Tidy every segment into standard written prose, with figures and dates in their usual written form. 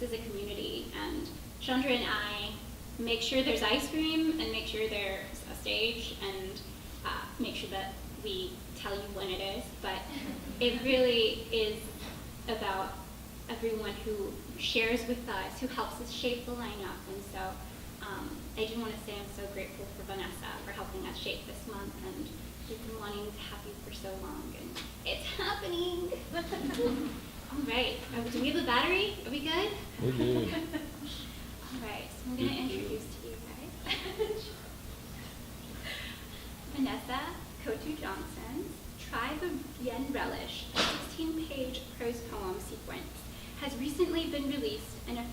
as a community, and Chandra and I make sure there's ice cream and make sure there's a stage and make sure that we tell you when it is, but it really is about everyone who shares with us, who helps us shape the lineup. And so I do want to say I'm so grateful for Vanessa for helping us shape this month, and we've been wanting to have you for so long, and it's happening. All right, do we have a battery? Are we good? We're good. All right, so I'm going to introduce to you guys Vanessa Couto Johnson's Try the Bien Relish, a 16-page prose poem sequence, has recently been released in a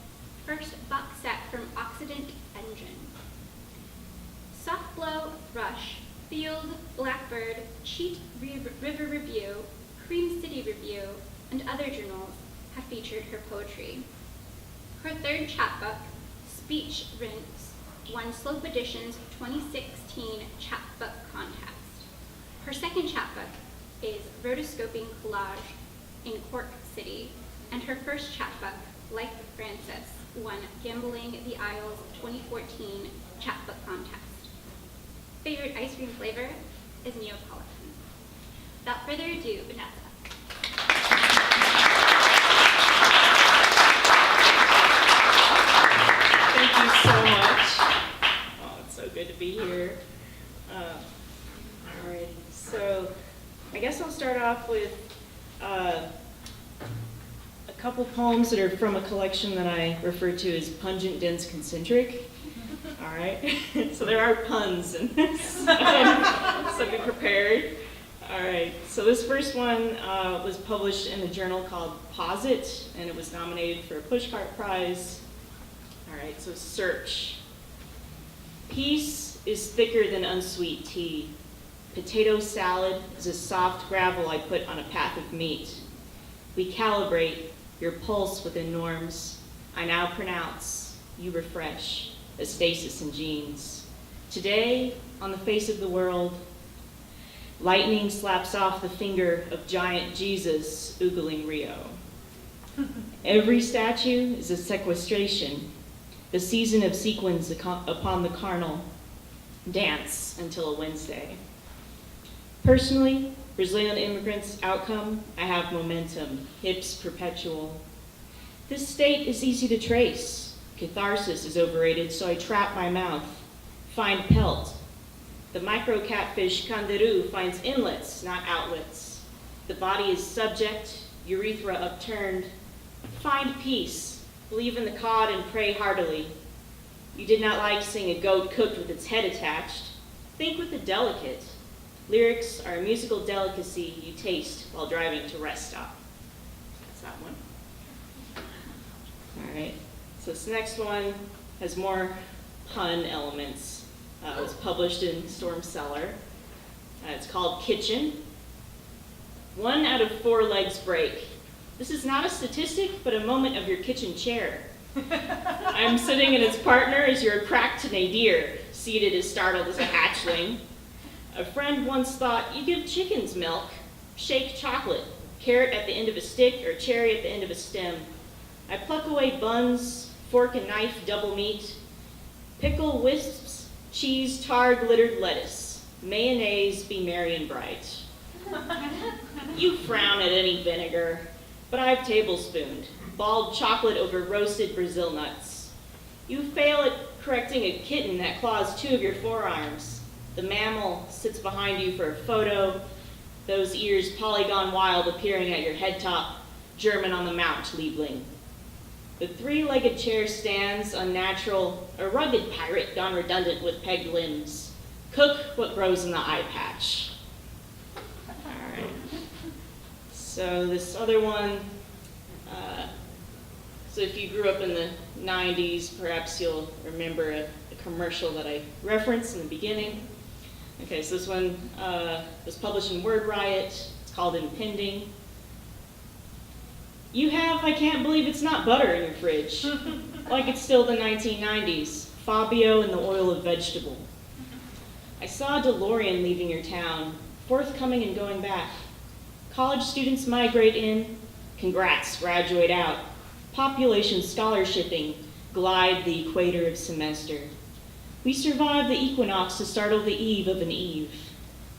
first box set from Oxidant Engine. Softblow, Thrush, Field, Blackbird, Cheat River Review, Cream City Review, and other journals have featured her poetry. Her third chapbook, Speech Rinse, won Slope Edition's 2016 Chapbook Contest. Her second chapbook is Rotoscoping Collage in Cork City, and her first chapbook, Like Francis, won Gambling the Isles 2014 Chapbook Contest. Favorite ice cream flavor is Neapolitan. Without further ado, Vanessa. Thank you so much. Oh, it's so good to be here. All right, so I guess I'll start off with a couple poems that are from a collection that I refer to as Pungent, Dense, Concentric. All right, so there are puns in this, so be prepared. All right, so this first one was published in a journal called Posit, and it was nominated for a Pushcart Prize. All right, so search. Peace is thicker than unsweet tea. Potato salad is a soft gravel I put on a path of meat. We calibrate your pulse within norms. I now pronounce, you refresh, a stasis in genes. Today, on the face of the world, lightning slaps off the finger of giant Jesus oogling Rio. Every statue is a sequestration, the season of sequins upon the carnal, dance until a Wednesday. Personally, Brazilian immigrants' outcome, I have momentum, hips perpetual. This state is easy to trace. Catharsis is overrated, so I trap my mouth, find pelt. The micro catfish kangaroo finds inlets, not outlets. The body is subject, urethra upturned. Find peace, believe in the cod and pray heartily. You did not like seeing a goat cooked with its head attached. Think with the delicate. Lyrics are a musical delicacy you taste while driving to rest stop. That's that one. All right, so this next one has more pun elements. It was published in Storm Cellar. It's called Kitchen. 1 out of 4 legs break. This is not a statistic, but a moment of your kitchen chair. I'm sitting in its partner as your cracked nadir, seated as startled as a hatchling. A friend once thought you give chickens milk, shake chocolate, carrot at the end of a stick, or cherry at the end of a stem. I pluck away buns, fork and knife, double meat, pickle wisps, cheese, tar, glittered lettuce, mayonnaise, be merry and bright. You frown at any vinegar, but I've tablespooned, bald chocolate over roasted Brazil nuts. You fail at correcting a kitten that claws 2 of your forearms. The mammal sits behind you for a photo, those ears polygon wild appearing at your head top, German on the mount, Liebling. The 3-legged chair stands unnatural, a rugged pirate gone redundant with pegged limbs. Cook what grows in the eye patch. All right. So this other one, so if you grew up in the 90s, perhaps you'll remember a commercial that I referenced in the beginning. Okay, so this one was published in Word Riot. It's called Impending. You have, I can't believe it's not butter in your fridge. Like it's still the 1990s. Fabio and the oil of vegetable. I saw a DeLorean leaving your town, forthcoming and going back. College students migrate in. Congrats, graduate out. Population scholarshiping glide the equator of semester. We survive the equinox to startle the eve of an eve.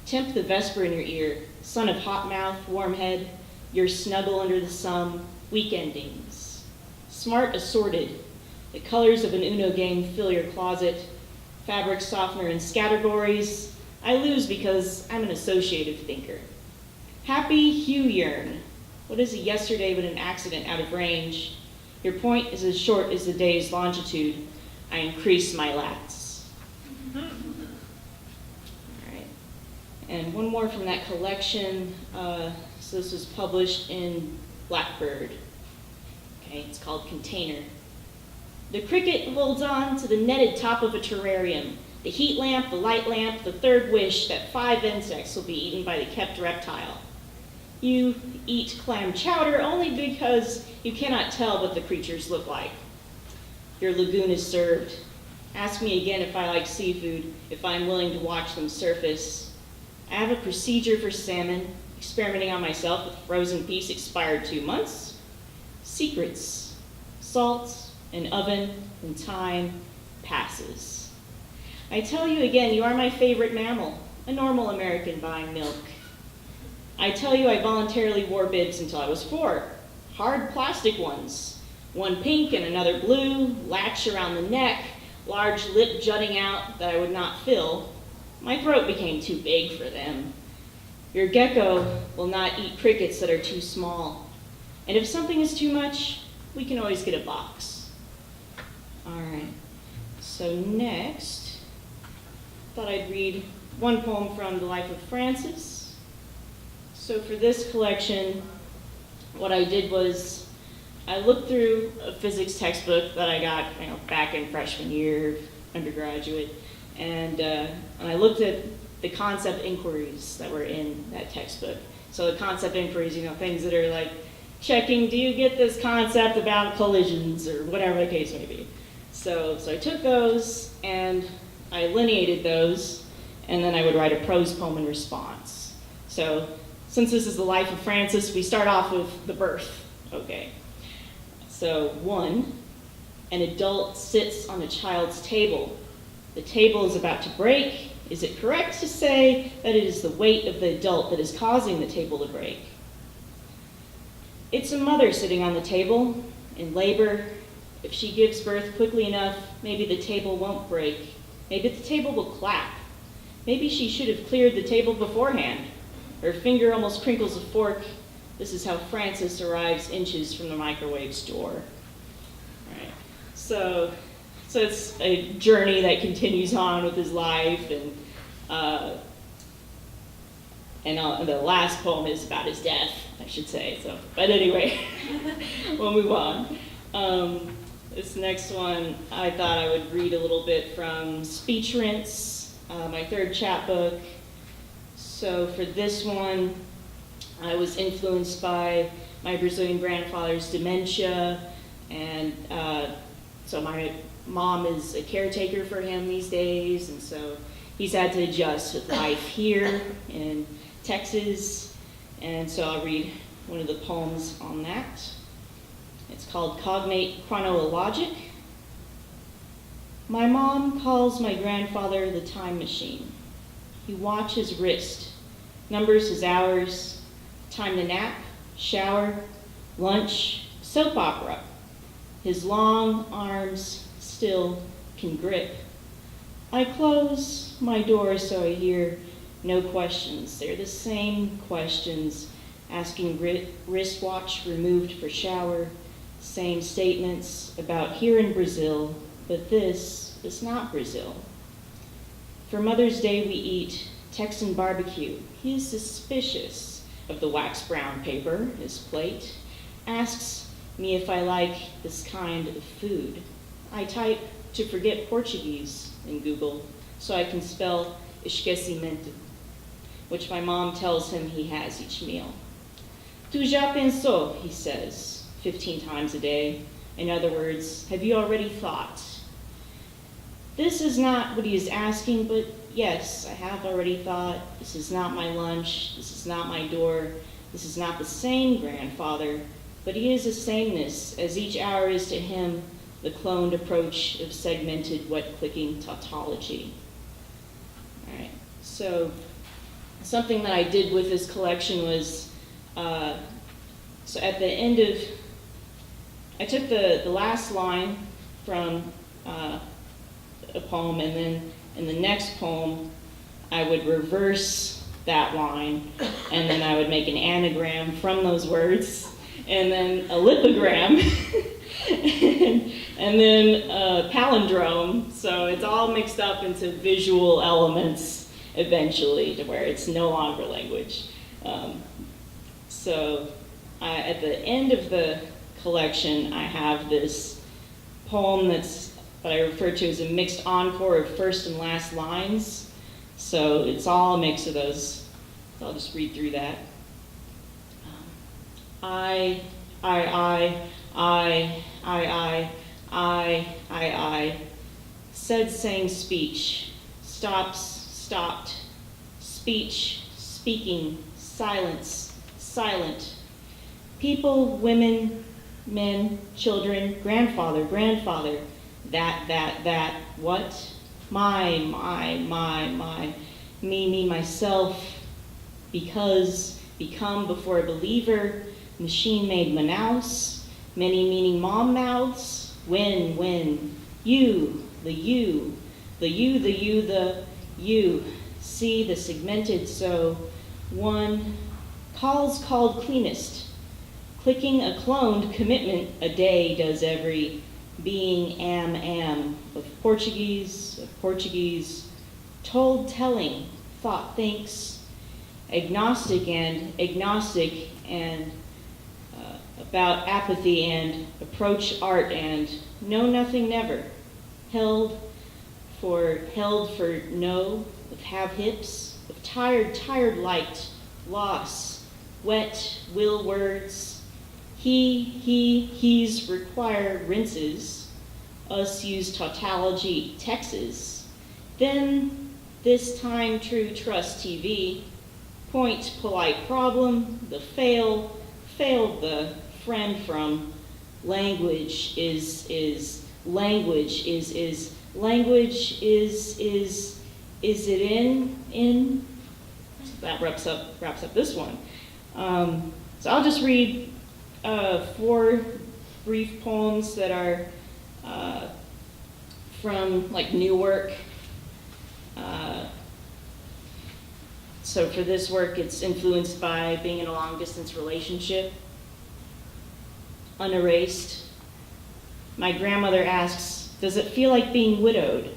Tempt the vesper in your ear, son of hot mouth, warm head, your snuggle under the sun, week endings. Smart assorted, the colors of an Uno game fill your closet, fabric softener in categories. I lose because I'm an associative thinker. Happy hue yearn. What is a yesterday but an accident out of range? Your point is as short as the day's longitude. I increase my lats. All right. And one more from that collection. So this was published in Blackbird. Okay, it's called Container. The cricket holds on to the netted top of a terrarium. The heat lamp, the light lamp, the third wish that 5 insects will be eaten by the kept reptile. You eat clam chowder only because you cannot tell what the creatures look like. Your lagoon is served. Ask me again if I like seafood, if I'm willing to watch them surface. I have a procedure for salmon, experimenting on myself with frozen piece expired 2 months. Secrets, salt, an oven, and time passes. I tell you again, you are my favorite mammal, a normal American buying milk. I tell you I voluntarily wore bibs until I was 4, hard plastic ones, one pink and another blue, latch around the neck, large lip jutting out that I would not fill. My throat became too big for them. Your gecko will not eat crickets that are too small. And if something is too much, we can always get a box. All right, so next, thought I'd read one poem from the life of Francis. So for this collection, what I did was I looked through a physics textbook that I got back in freshman year, undergraduate, and I looked at the concept inquiries that were in that textbook. So the concept inquiries, things that are like checking, do you get this concept about collisions or whatever the case may be. So I took those and I lineated those, and then I would write a prose poem in response. So since this is the life of Francis, we start off with the birth. Okay. So 1, an adult sits on a child's table. The table is about to break. Is it correct to say that it is the weight of the adult that is causing the table to break? It's a mother sitting on the table in labor. If she gives birth quickly enough, maybe the table won't break. Maybe the table will clap. Maybe she should have cleared the table beforehand. Her finger almost crinkles a fork. This is how Francis arrives inches from the microwave's door. Right. So it's a journey that continues on with his life, and the last poem is about his death, I should say. But anyway, we'll move on. This next one, I thought I would read a little bit from Speech Rinse, my 3rd chapbook. So for this one, I was influenced by my Brazilian grandfather's dementia, and so my mom is a caretaker for him these days, and so he's had to adjust with life here in Texas, and so I'll read one of the poems on that. It's called Cognate Chronologic. My mom calls my grandfather the time machine. He watches his wrist, numbers his hours, time to nap, shower, lunch, soap opera. His long arms still can grip. I close my door so I hear no questions. They're the same questions, asking wristwatch removed for shower, same statements about here in Brazil, but this is not Brazil. For Mother's Day we eat Texan barbecue. He is suspicious of the wax brown paper, his plate, asks me if I like this kind of food. I type to forget Portuguese in Google so I can spell esquecimento, which my mom tells him he has each meal. Tu já pensou, he says, 15 times a day. In other words, have you already thought? This is not what he is asking, but yes, I have already thought. This is not my lunch. This is not my door. This is not the same grandfather. but he is a sameness, as each hour is to him the cloned approach of segmented wet-clicking tautology. All right, so something that I did with this collection was, so at the end of, I took the last line from a poem, and then in the next poem, I would reverse that line, and then I would make an anagram from those words, and then a lipogram, and then a palindrome. So it's all mixed up into visual elements eventually, to where it's no longer language. At the end of the collection, I have this poem that's what I refer to as a mixed encore of first and last lines. So it's all a mix of those. So I'll just read through that. I said, saying speech, stops, stopped, speech, speaking, silence, silent, people, women, men, children, grandfather, that, what, my, me, myself, because, become before a believer, machine-made Manaus, many meaning mom mouths, when, you, the you, the you, see the segmented, so, one, calls called cleanest, clicking a cloned commitment a day does every being am, of Portuguese, told telling, thought thinks, agnostic and about apathy and approach art and know nothing never, held for no, of have hips, of tired light, loss, wet, will words, he's require rinses, us use tautology, Texas, then this time true trust TV, point polite problem, the failed the friend from language is it in that wraps up this one. So I'll just read 4 brief poems that are from like new work. So for this work, it's influenced by being in a long distance relationship. Unerased. My grandmother asks, does it feel like being widowed?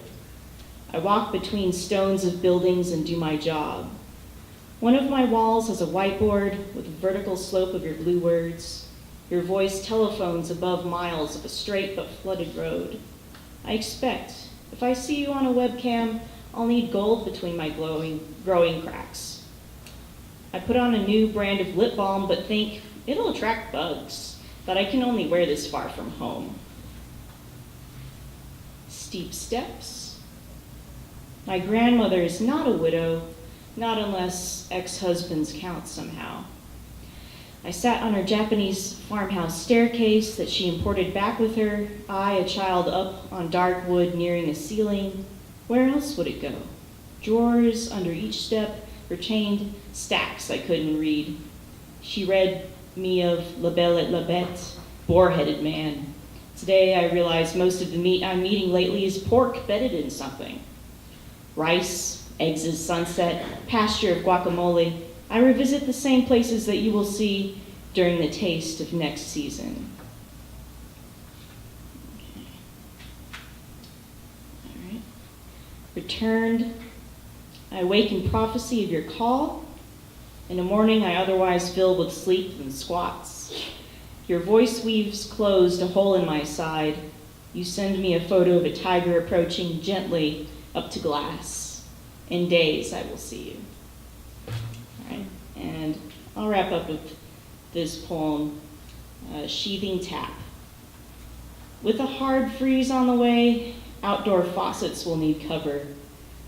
I walk between stones of buildings and do my job. One of my walls has a whiteboard with a vertical slope of your blue words. Your voice telephones above miles of a straight but flooded road. I expect, if I see you on a webcam, I'll need gold between my growing cracks. I put on a new brand of lip balm, but think it'll attract bugs, but I can only wear this far from home. Steep steps. My grandmother is not a widow, not unless ex-husbands count somehow. I sat on her Japanese farmhouse staircase that she imported back with her, I, a child up on dark wood nearing a ceiling. Where else would it go? Drawers under each step, retained stacks I couldn't read. She read me of La Belle et la Bête, boar-headed man. Today I realize most of the meat I'm eating lately is pork bedded in something. Rice, eggs as sunset, pasture of guacamole. I revisit the same places that you will see during the taste of next season. All right. Returned, I wake in prophecy of your call. In the morning I otherwise fill with sleep and squats. Your voice weaves closed a hole in my side. You send me a photo of a tiger approaching gently up to glass. In days I will see you. All right. And I'll wrap up with this poem, Sheathing Tap. With a hard freeze on the way, outdoor faucets will need cover.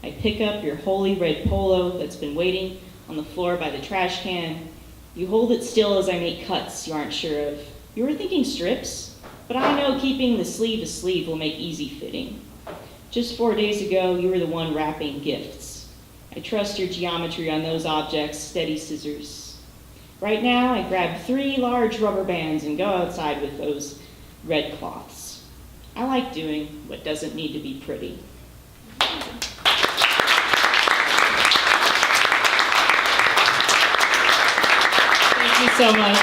I pick up your holy red polo that's been waiting on the floor by the trash can. You hold it still as I make cuts you aren't sure of. You were thinking strips, but I know keeping the sleeve a sleeve will make easy fitting. Just 4 days ago, you were the one wrapping gifts. I trust your geometry on those objects, steady scissors. Right now, I grab 3 large rubber bands and go outside with those red cloths. I like doing what doesn't need to be pretty. Thank you so much.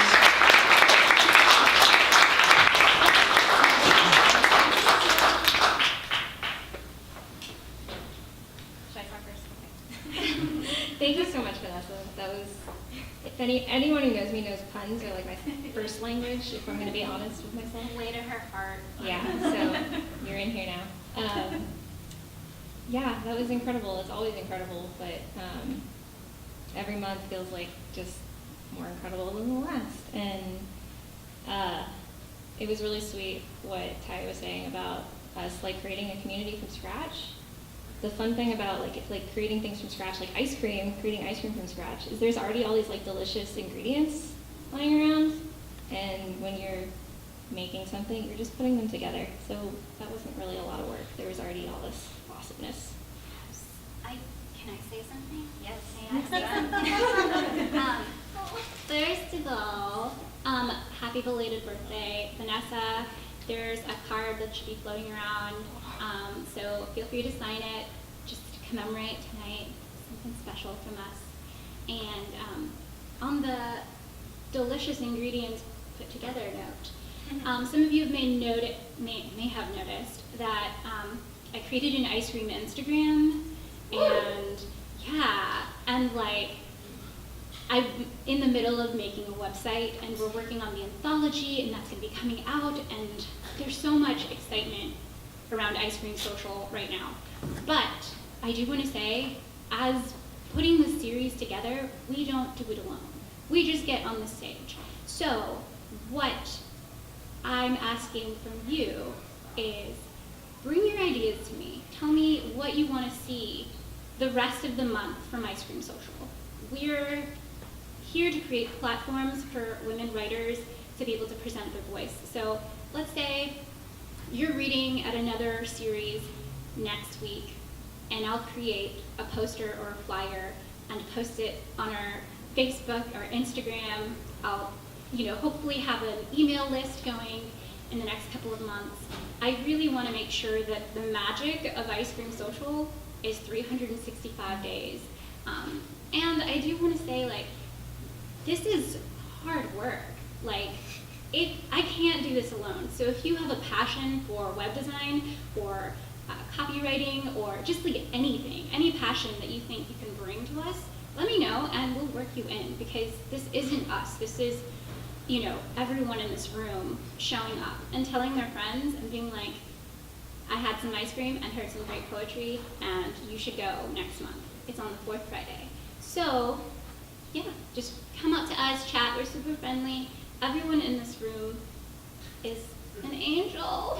Should I talk first? Okay. Thank you so much, Vanessa. That was, if anyone who knows me knows puns are like my first language, if I'm going to be honest with myself. Lay to her heart. Yeah, so you're in here now. Yeah, that was incredible. It's always incredible, but every month feels like just more incredible than the last. And it was really sweet what Ty was saying about us like creating a community from scratch. The fun thing about like creating things from scratch, like ice cream, creating ice cream from scratch, is there's already all these like delicious ingredients lying around, and when you're making something, you're just putting them together. So that wasn't really a lot of work. There was already all this awesomeness. Can I say something? Yes. May I? First of all, happy belated birthday, Vanessa. There's a card that should be floating around, so feel free to sign it just to commemorate tonight, something special from us. And on the delicious ingredients put together note, some of you may have noticed that I created an ice cream Instagram, and yeah, and like I'm in the middle of making a website, and we're working on the anthology, and that's going to be coming out, and there's so much excitement around Ice Cream Social right now. But I do want to say, as putting this series together, we don't do it alone. We just get on the stage. So what I'm asking from you is bring your ideas to me. Tell me what you want to see the rest of the month from Ice Cream Social. We're here to create platforms for women writers to be able to present their voice. So let's say you're reading at another series next week, and I'll create a poster or a flyer and post it on our Facebook or Instagram. I'll, hopefully have an email list going in the next couple of months. I really want to make sure that the magic of Ice Cream Social is 365 days. And I do want to say, this is hard work. I can't do this alone. So if you have a passion for web design or copywriting or just anything, any passion that you think you can bring to us, let me know and we'll work you in, because this isn't us. This is, everyone in this room showing up and telling their friends and being like, I had some ice cream and heard some great poetry, and you should go next month. It's on the 4th Friday. So, yeah, just come up to us, chat. We're super friendly. Everyone in this room is an angel.